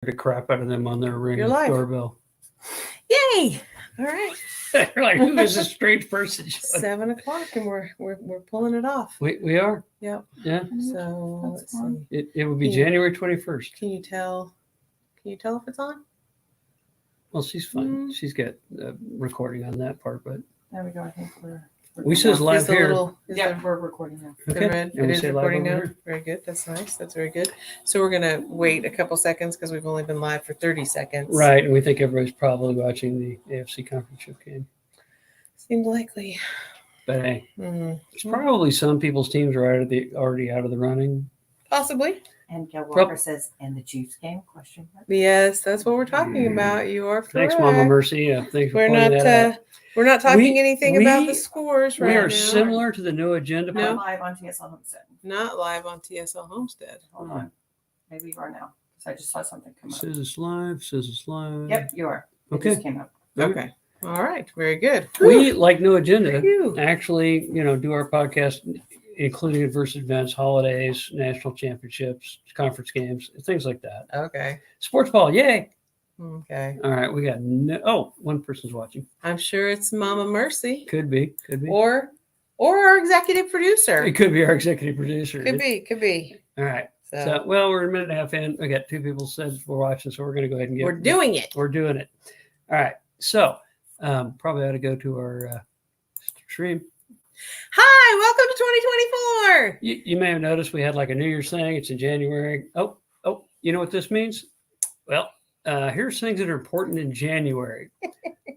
the crap out of them on their Ring You're live. doorbell. Yay! All right. They're like, who is this strange person? 7 o'clock, and we're pulling it off. We are. Yep. Yeah. So let's see. It will be January 21st. Can you tell? Can you tell if it's on? Well, she's fine. She's got recording on that part, but there we go. I think we says live here. We're recording now. Okay. It is recording now. Very good. That's nice. That's very good. So we're gonna wait a couple seconds because we've only been live for 30 seconds. Right, and we think everybody's probably watching the AFC Championship game. Seems likely. But hey, it's probably some people's teams are already out of the running. Possibly. And Joe Walker says, "And the Chiefs game?" Question mark. Yes, that's what we're talking about. You are correct. Thanks, Mama Mercy. Yeah, thanks for pointing that out. We're not talking anything about the scores right now. We are similar to the new agenda. Not live on TSL Homestead. Not live on TSL Homestead. Hold on. Maybe you are now. Because I just saw something come up. Says it's live. Says it's live. Yep, you are. It just came up. Okay. All right. Very good. We, like New Agenda, actually, do our podcast, including adversity events, holidays, national championships, conference games, things like that. Okay. Sports ball. Yay. Okay. All right. We got one person's watching. I'm sure it's Mama Mercy. Could be. Or our executive producer. It could be our executive producer. Could be. All right. So, we're a minute and a half in. We got 2 people said we're watching, so we're going to go ahead and get. We're doing it. We're doing it. All right. So, probably ought to go to our stream. Hi, welcome to 2024. You may have noticed we had like a New Year's thing. It's in January. Oh, you know what this means? Well, here's things that are important in January.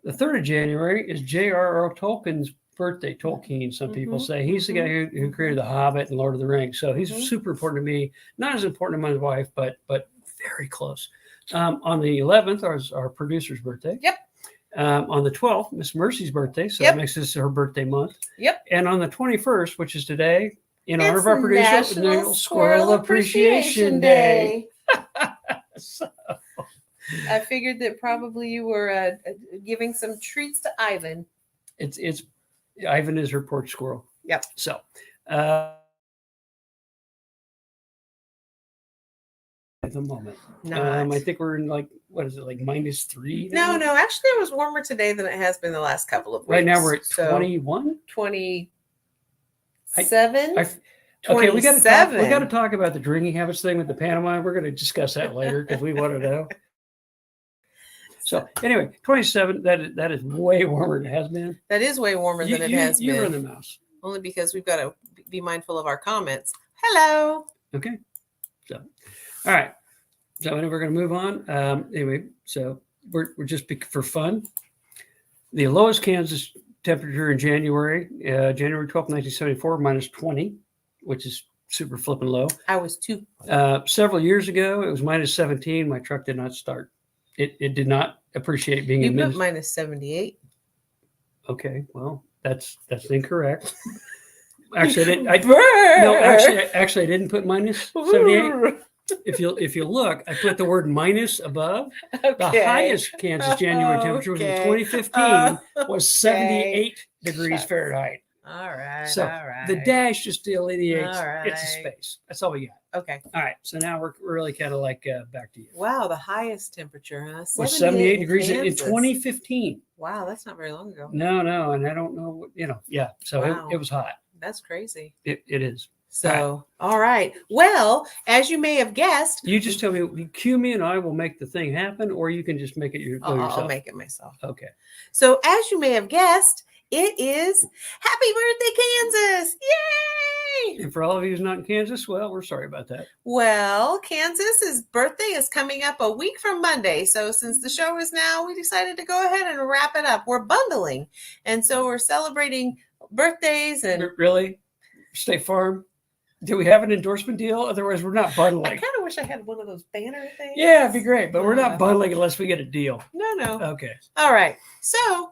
The 3rd of January is J.R.R. Tolkien's birthday. Tolkien, some people say. He's the guy who created The Hobbit and Lord of the Rings. So he's super important to me. Not as important to my wife, but very close. On the 11th is our producer's birthday. Yep. On the 12th, Miss Mercy's birthday. So that makes this her birthday month. Yep. And on the 21st, which is today, in honor of our producer, National Squirrel Appreciation Day. So, I figured that probably you were giving some treats to Ivan. It's Ivan is her porch squirrel. Yep. So at the moment, I think we're in like, what is it, like -3? No. Actually, it was warmer today than it has been the last couple of weeks. Right now we're at 21, 27. Okay, we got to talk about the drinking habits thing with the Panama. We're going to discuss that later because we want to know. So anyway, 27. That is way warmer than it has been. That is way warmer than it has been. You run the mouse. Only because we've got to be mindful of our comments. Hello. Okay. So, all right. So we're going to move on. Anyway, so we're just for fun. The lowest Kansas temperature in January 12th, 1974, -20, which is super flipping low. I was 2. Several years ago, it was -17. My truck did not start. It did not appreciate being in put -78. Okay, well, that's incorrect. Actually, I didn't put -78. If you look, I put the word minus above. Okay. The highest Kansas January temperature was in 2015 was 78 degrees Fahrenheit. All right. So the dash just delineates it's a space. That's all we got. Okay. All right. So now we're really kind of like back to you. Wow, the highest temperature, huh? Was 78 degrees in 2015. Wow, that's not very long ago. No, and I don't know what, yeah. So it was hot. That's crazy. It is. So, all right. Well, as you may have guessed, you just tell me, cue me, and I will make the thing happen, or you can just make it yourself. I'll make it myself. Okay. So, as you may have guessed, it is Happy Birthday, Kansas! Yay! And for all of you who's not in Kansas, well, we're sorry about that. Well, Kansas's birthday is coming up a week from Monday. So since the show is now, we decided to go ahead and wrap it up. We're bundling. And so we're celebrating birthdays and really? State Farm? Do we have an endorsement deal? Otherwise, we're not bundling. I kind of wish I had one of those banner things. Yeah, it'd be great, but we're not bundling unless we get a deal. No. Okay. All right. So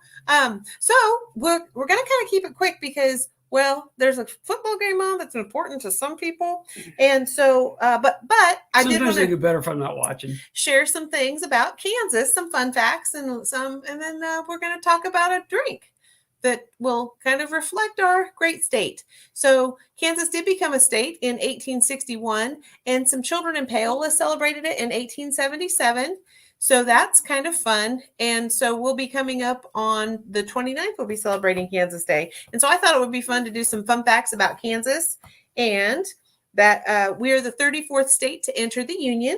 we're going to kind of keep it quick because, well, there's a football game on that's important to some people, and so, but I did want to do better if I'm not watching. Share some things about Kansas, some fun facts, and then we're going to talk about a drink. that will kind of reflect our great state. So Kansas did become a state in 1861, and some children in Paola celebrated it in 1877. So that's kind of fun. And so we'll be coming up on the 29th, we'll be celebrating Kansas Day. And so I thought it would be fun to do some fun facts about Kansas, and that we are the 34th state to enter the Union.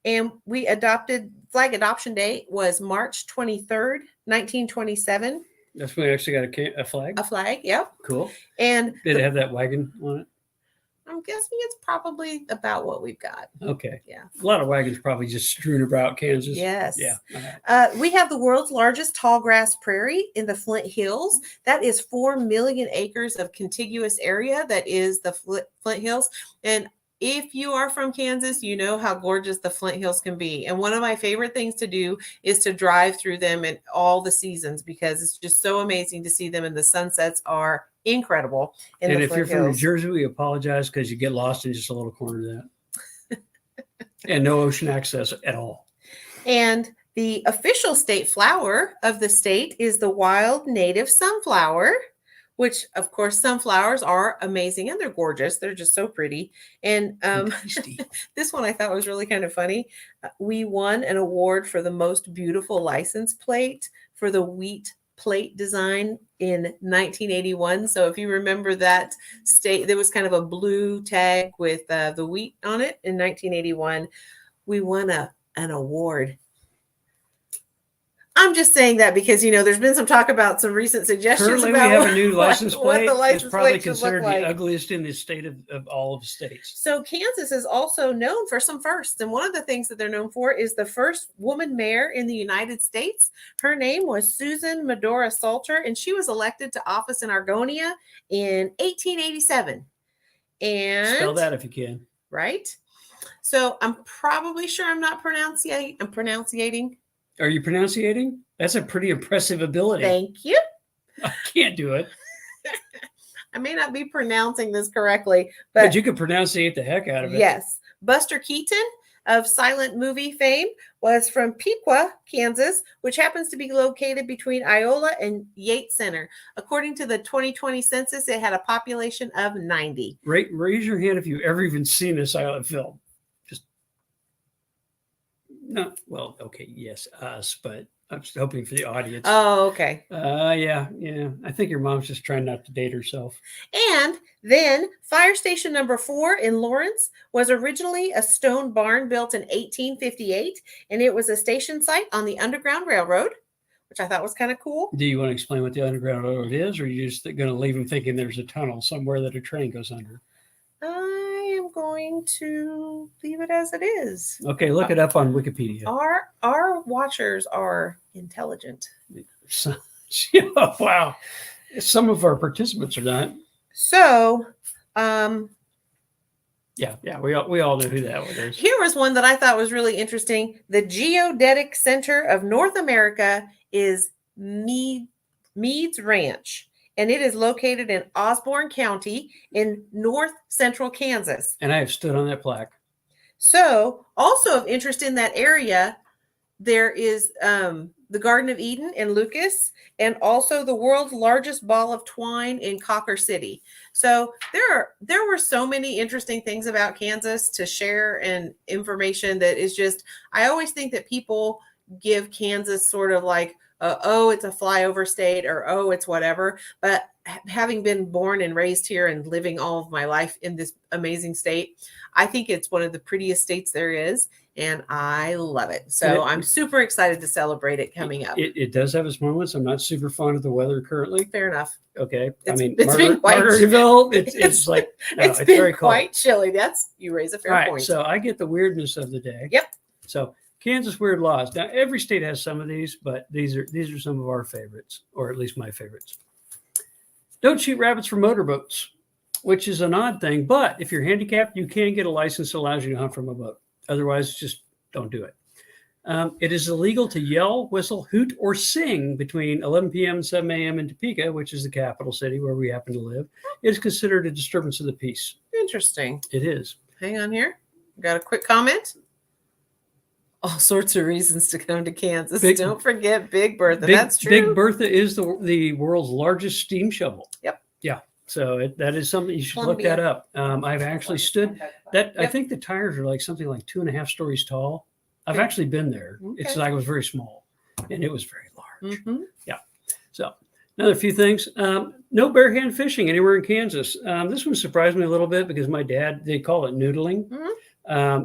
And we adopted, flag adoption day was March 23rd, 1927. That's when we actually got a flag. A flag, yep. Cool. And Did it have that wagon on it? I'm guessing it's probably about what we've got. Okay. Yeah. A lot of wagons probably just strewn about Kansas. Yes. Yeah. All right. We have the world's largest tall grass prairie in the Flint Hills. That is 4 million acres of contiguous area. That is the Flint Hills. And if you are from Kansas, you know how gorgeous the Flint Hills can be. And one of my favorite things to do is to drive through them in all the seasons, because it's just so amazing to see them, and the sunsets are incredible in And the if Flint you're from New Hills. Jersey, we apologize because you get lost in just a little corner of that. And no ocean access at all. And the official state flower of the state is the wild native sunflower, which, of course, sunflowers are amazing and they're gorgeous. They're just so pretty. And Tasty. this one I thought was really kind of funny. We won an award for the most beautiful license plate for the wheat plate design in 1981. So if you remember that state, there was kind of a blue tag with the wheat on it in 1981. We won an award. I'm just saying that because, you know, there's been some talk about some recent suggestions Currently, about we have a new license what plate. the It's license probably plate should look considered like. the ugliest in the state of all of the states. So Kansas is also known for some firsts. And one of the things that they're known for is the first woman mayor in the United States. Her name was Susan Medora Salter, and she was elected to office in Argonia in 1887. And Spell that if you can. right. So I'm probably sure I'm not pronouncing. I'm pronouncing. Are you pronunciating? That's a pretty impressive ability. Thank you. I can't do it. I may not be pronouncing this correctly, But but you could pronunciate the heck out of it. yes. Buster Keaton of silent movie fame was from Piqua, Kansas, which happens to be located between Iola and Yates Center. According to the 2020 census, it had a population of 90. Raise your hand if you've ever even seen a silent film. Just no. Well, okay, yes, us, but I'm just hoping for the audience. Oh, okay. Yeah. I think your mom's just trying not to date herself. And then fire station number 4 in Lawrence was originally a stone barn built in 1858, and it was a station site on the Underground Railroad, which I thought was kind of cool. Do you want to explain what the Underground Railroad is, or are you just going to leave them thinking there's a tunnel somewhere that a train goes under? I am going to leave it as it is. Okay, look it up on Wikipedia. Our watchers are intelligent. So, wow. Some of our participants are not. So, Yeah, we all know who that one is. here was one that I thought was really interesting. The Geodetic Center of North America is Meads Ranch, and it is located in Osborne County in north central Kansas. And I have stood on that plaque. So, also of interest in that area, there is the Garden of Eden in Lucas, and also the world's largest ball of twine in Cocker City. So there were so many interesting things about Kansas to share, and information that is just, I always think that people give Kansas sort of like, oh, it's a flyover state, or oh, it's whatever. But having been born and raised here and living all of my life in this amazing state, I think it's one of the prettiest states there is, and I love it. So I'm super excited to celebrate it coming up. It does have its moments. I'm not super fond of the weather currently. Fair enough. Okay. It's I mean, been quite Margaretville, it's like, no, It's it's been very cold. quite chilly. You raise a fair All right, point. so I get the weirdness of the day. Yep. So Kansas weird laws. Now every state has some of these, but these are some of our favorites, or at least my favorites. Don't shoot rabbits from motorboats, which is an odd thing. But if you're handicapped, you can get a license that allows you to hunt from a boat. Otherwise, just don't do it. It is illegal to yell, whistle, hoot, or sing between 11 p.m. and 7 a.m. in Topeka, which is the capital city where we happen to live. It is considered a disturbance of the peace. Interesting. It is. Hang on here. Got a quick comment. all sorts of reasons to come to Kansas. Big- Don't forget Big Bertha. That's true. Big Bertha is the world's largest steam shovel. Yep. Yeah. So that is something you should look Columbia. that up. I've actually stood that. I Yep. think the tires are like something like 2.5 stories tall. I've Yeah. actually been there. It's Okay. like it was very small, and it was very large. Mhm. So another few things. No bare hand fishing anywhere in Kansas. This one surprised me a little bit because my dad, they call it noodling.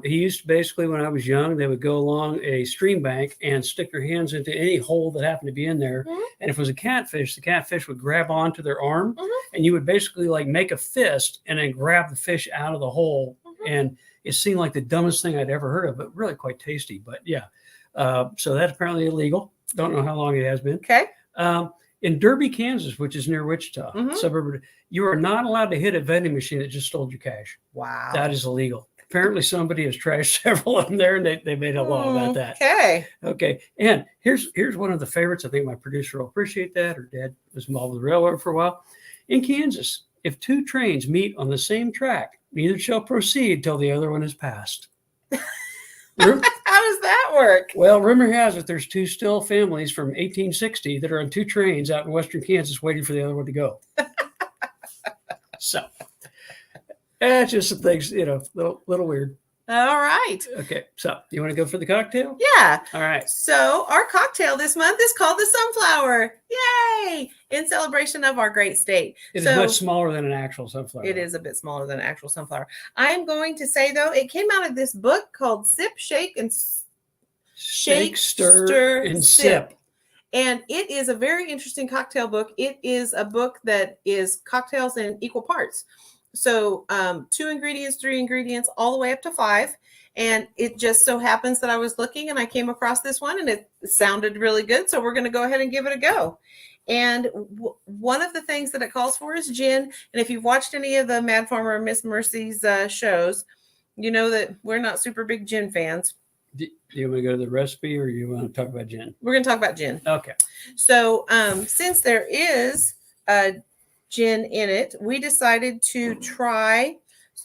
He used to basically, when I was young, they would go along a stream bank and stick their hands into any hole that happened to be in there. Mhm. And if it was a catfish, the catfish would grab onto their arm Mhm. and you would basically like make a fist and then grab the fish out of the hole. Mhm. And it seemed like the dumbest thing I'd ever heard of, but really quite tasty. But yeah, so that's apparently illegal. Don't know how long it has been. Okay. In Derby, Kansas, which is near Wichita, Mhm. suburb, you are not allowed to hit a vending machine that just stole your cash. Wow. That is illegal. Apparently, somebody has trashed several of them there, and they made a law about that. Okay. Okay, and here's one of the favorites. I think my producer will appreciate that. Her dad was involved with the railroad for a while. In Kansas, if two trains meet on the same track, neither shall proceed till the other one is passed. Ru- How does that work? Well, rumor has it there's two still families from 1860 that are on two trains out in western Kansas waiting for the other one to go. So, just some things, little weird. All right. Okay, so you want to go for the cocktail? Yeah. All right. So our cocktail this month is called the Sunflower. Yay! In celebration of our great state. It is So much smaller than an actual sunflower. it is a bit smaller than an actual sunflower. I'm going to say though, it came out of this book called Sip, Shake, and Shake, stir, and sip. And it is a very interesting cocktail book. It is a book that is cocktails in equal parts. So 2 ingredients, 3 ingredients, all the way up to 5. And it just so happens that I was looking and I came across this one and it sounded really good. So we're going to go ahead and give it a go. And one of the things that it calls for is gin. And if you've watched any of the Mad Farmer or Miss Mercy's shows, you know that we're not super big gin fans. Do you want to go to the recipe or you want to talk about gin? We're going to talk about gin. Okay. So since there is a gin in it, we decided to try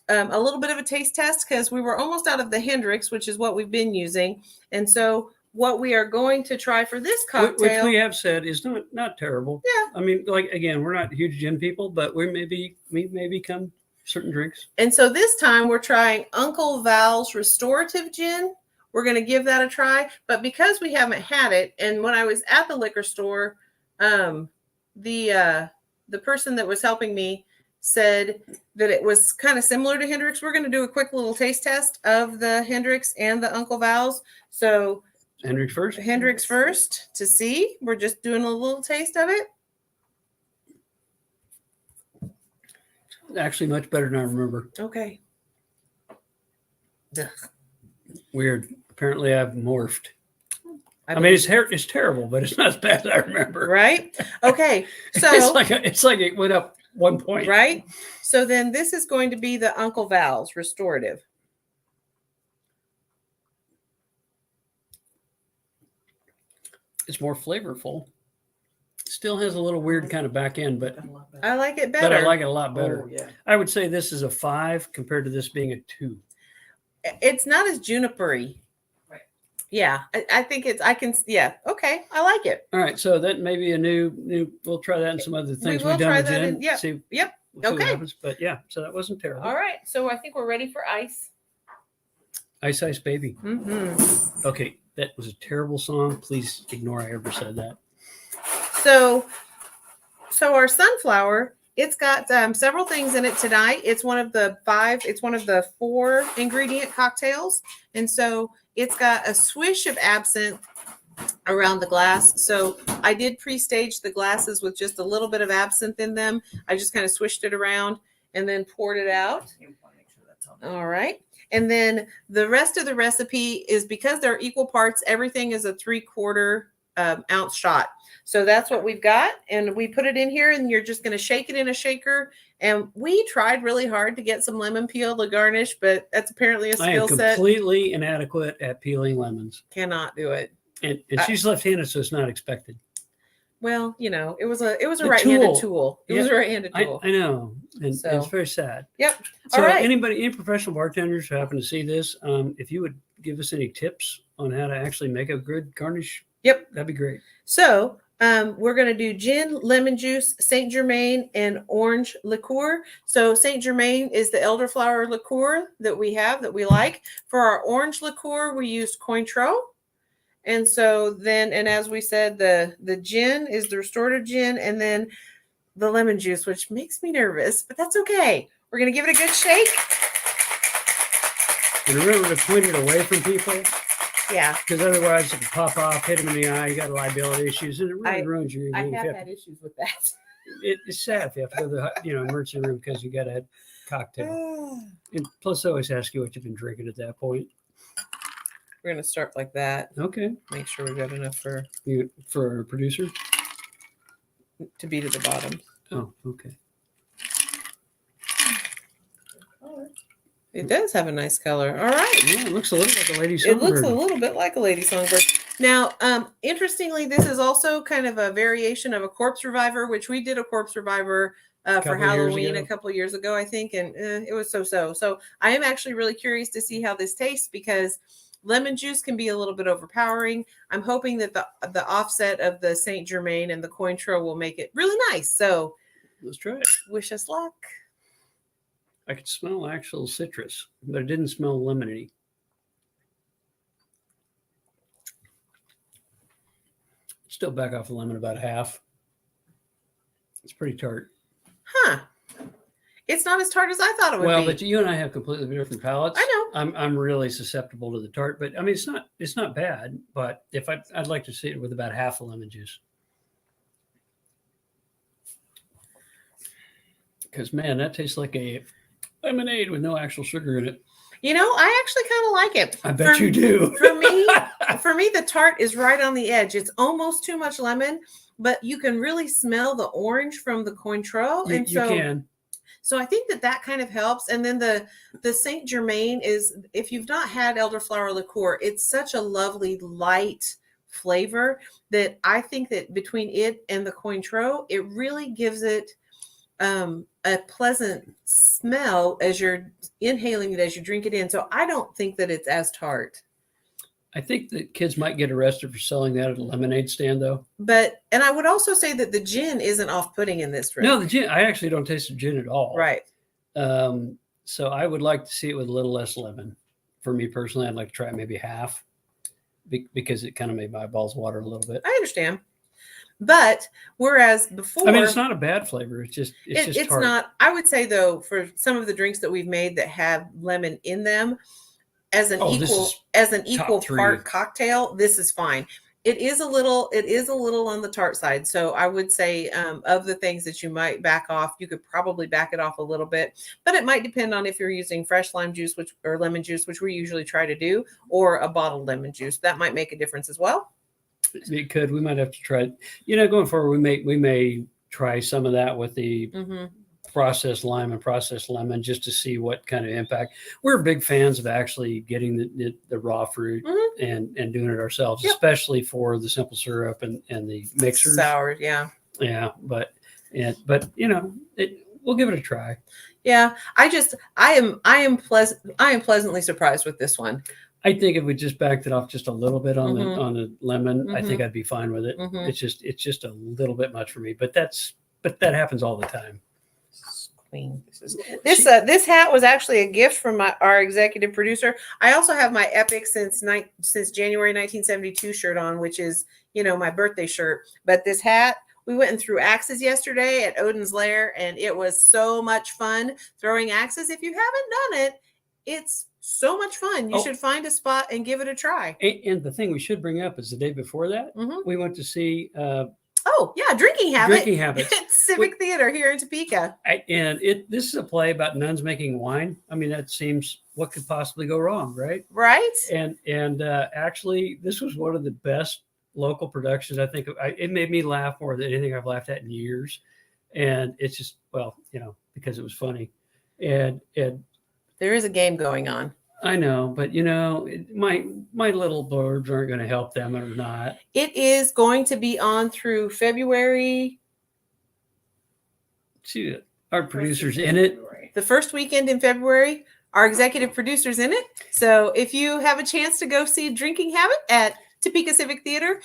a little bit of a taste test because we were almost out of the Hendrix, which is what we've been using. And so what we are going to try for this cocktail, Which we have said is not terrible. Yeah. I mean, like, again, we're not huge gin people, but we may become certain drinks. and so this time we're trying Uncle Val's Restorative Gin. We're going to give that a try, but because we haven't had it, and when I was at the liquor store, the person that was helping me said that it was kind of similar to Hendrix. We're going to do a quick little taste test of the Hendrix and the Uncle Val's. So Hendrix first. Hendrix first to see. We're just doing a little taste of it. Actually, much better than I remember. Okay. Ugh. Weird. Apparently, I've morphed. I mean, it's terrible, but it's not as bad as I remember. right. Okay. So it's like it went up 1 point. right. So then this is going to be the Uncle Val's Restorative. It's more flavorful. Still has a little weird kind of back end, but I like it better. but I like it a lot better. Oh, yeah. I would say this is a 5 compared to this being a 2. It's not as junipery. Right. Yeah, I think it's. I can. Yeah. Okay. I like it. All right, so that may be a new. We'll try that and some other things will we've done try with that gin. in- yep, See, yep, we'll see what okay. happens. But yeah, so that wasn't terrible. All right. So I think we're ready for ice. Ice Ice Baby. Mm-hmm. Okay, that was a terrible song. Please ignore I ever said that. So our sunflower. It's got several things in it tonight. It's one of the 5. It's one of the 4 ingredient cocktails, and so it's got a swish of absinthe around the glass. So I did pre-stage the glasses with just a little bit of absinthe in them. I just kind of swished it around and then poured it out. You want to make sure that's on there. All right. And then the rest of the recipe is because they're equal parts, everything is a 3/4 ounce shot. So that's what we've got. And we put it in here and you're just going to shake it in a shaker. And we tried really hard to get some lemon peel to garnish, but that's apparently a I am skill set. completely inadequate at peeling lemons, Cannot do it. and she's left-handed, so it's not expected. Well, it was a The right-handed tool. tool. It was a right-handed I tool. know, and So- it's very sad. Yep. So All right. any professional bartenders who happen to see this, if you would give us any tips on how to actually make a good garnish, Yep. that'd be great. So we're going to do gin, lemon juice, Saint Germain, and orange liqueur. So Saint Germain is the elderflower liqueur that we have that we like. For our orange liqueur, we use Cointreau. And so then, and as we said, the gin is the restorative gin, and then the lemon juice, which makes me nervous, but that's okay. We're going to give it a good shake. And remember to point it away from people, Yeah. because otherwise it can pop off, hit them in the eye. You got liability issues, and it really ruins your I evening. have had issues with that. It's sad if you have to go to the emergency room because you got a cocktail. And plus, I always ask you what you've been drinking at that point. We're going to start like that. Okay, Make sure we've got enough for a producer. to be to the bottom. Oh, okay. It does have a nice color. All right. Yeah, it looks a little like a lady It songbird. looks a little bit like a lady songbird. Now, interestingly, this is also kind of a variation of a corpse reviver, which we did a corpse reviver for Couple years Halloween ago. a couple of years ago, I think, and it was so-so. So I am actually really curious to see how this tastes because lemon juice can be a little bit overpowering. I'm hoping that the offset of the Saint Germain and the Cointreau will make it really nice. So Let's try it. wish us luck. I could smell actual citrus, but it didn't smell lemony. Still back off the lemon about half. It's pretty tart. Huh. It's not as tart as I thought it would Well, be. but you and I have completely different palates. I know. I'm really susceptible to the tart, but I mean it's not bad. But if I'd like to see it with about half a lemon juice, because man, that tastes like a lemonade with no actual sugar in it. You know, I actually kind of like it. I bet you do. For me, the tart is right on the edge. It's almost too much lemon, but you can really smell the orange from the Cointreau. You can. So I think that kind of helps. And then the Saint Germain is, if you've not had elderflower liqueur, it's such a lovely light flavor that I think that between it and the Cointreau, it really gives it a pleasant smell as you're inhaling it, as you drink it in. So I don't think that it's as tart. I think that kids might get arrested for selling that at a lemonade stand, though. And I would also say that the gin isn't off-putting in this drink. No, the gin. I actually don't taste the gin at all. Right. So I would like to see it with a little less lemon. For me personally, I'd like to try it maybe half, because it kind of made my balls water a little bit. I understand. But whereas before, I mean, it's not a bad flavor. It's just it's tart. not. I would say though, for some of the drinks that we've made that have lemon in them, as an equal part cocktail, this is fine. It is a little on the tart side. So I would say of the things that you might back off, you could probably back it off a little bit, but it might depend on if you're using fresh lime juice, or lemon juice, which we usually try to do, or a bottled lemon juice. That might make a difference as well. It could. We might have to try it. Going forward, we may try some of that with the processed lime and processed lemon just to see what kind of impact. We're big fans of actually getting the raw fruit and doing it ourselves, especially for the simple syrup and the mixers. Sour, yeah. Yeah, but we'll give it a try. Yeah, I am pleasantly surprised with this one. I think if we just backed it off just a little bit on the lemon, I think I'd be fine with it. It's just a little bit much for me, but that happens all the time. Queen. This hat was actually a gift from our executive producer. I also have my Epic since January 1972 shirt on, which is my birthday shirt. But this hat, we went and threw axes yesterday at Odin's Lair, and it was so much fun throwing axes. If you haven't done it, it's so much fun. You should find a spot and give it a try. And the thing we should bring up is the day before that, we went to see Drinking Habits at Civic Theater here in Topeka. This is a play about nuns making wine. I mean, that seems, what could possibly go wrong, right? Right. And actually, this was one of the best local productions. I think it made me laugh more than anything I've laughed at in years. And it's just, because it was funny. And there is a game going on. I know, but my little blurbs aren't going to help them or not. It is going to be on through February. See, our producer's in it. The first weekend in February, Our executive producer's in it. So if you have a chance to go see Drinking Habit at Topeka Civic Theater,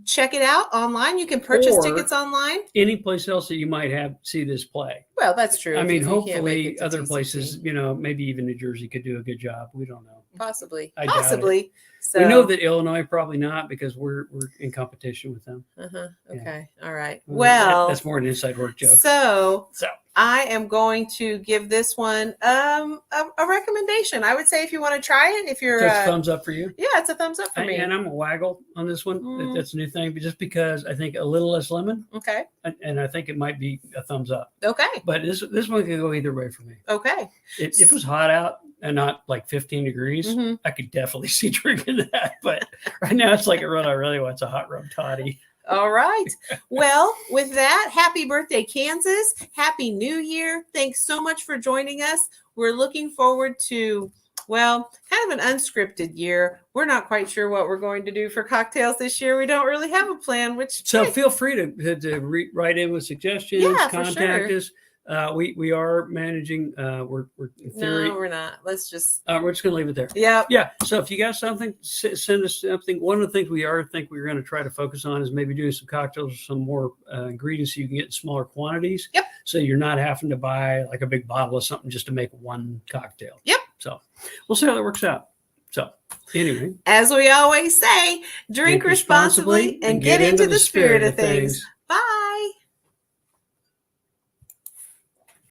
check it out online. You can purchase Or tickets online. Any place else that you might have see this play. Well, that's true. I if mean, you can't make hopefully it to other TCT. places, maybe even New Jersey could do a good job. We don't know. Possibly. I doubt it. Possibly. So, We know that Illinois probably not because we're in competition with them. Uh-huh. Yeah. Okay. All right. That- Well, that's more an inside work joke. So So I am going to give this one a recommendation. I would say if you want to try it, if you're that's thumbs up for you. yeah, it's a thumbs up for me. And I'm a waggle on this one. Mm. That's a new thing, but just because I think a little less lemon, Okay. and I think it might be a thumbs up. Okay. But this one could go either way for me. Okay. If it was hot out and not like 15 degrees, Mhm. I could definitely see drinking that. But right now it's like a run I really want's a hot rum toddy. All right. Well, with that, happy birthday, Kansas. Happy New Year. Thanks so much for joining us. We're looking forward to, well, kind of an unscripted year. We're not quite sure what we're going to do for cocktails this year. We don't really have a plan, which So feel free to write in with suggestions, Yeah, for contact sure. us. We are managing. We're in theory. no, we're not. Let's just, We're just gonna leave it there. yeah. Yeah. So if you got something, send us something. One of the things think we're going to try to focus on is maybe doing some cocktails with some more ingredients so you can get in smaller quantities. Yep. So you're not having to buy like a big bottle of something just to make one cocktail. Yep. So we'll see how that works out. So anyway, As we always say, drink responsibly and get into the spirit of things.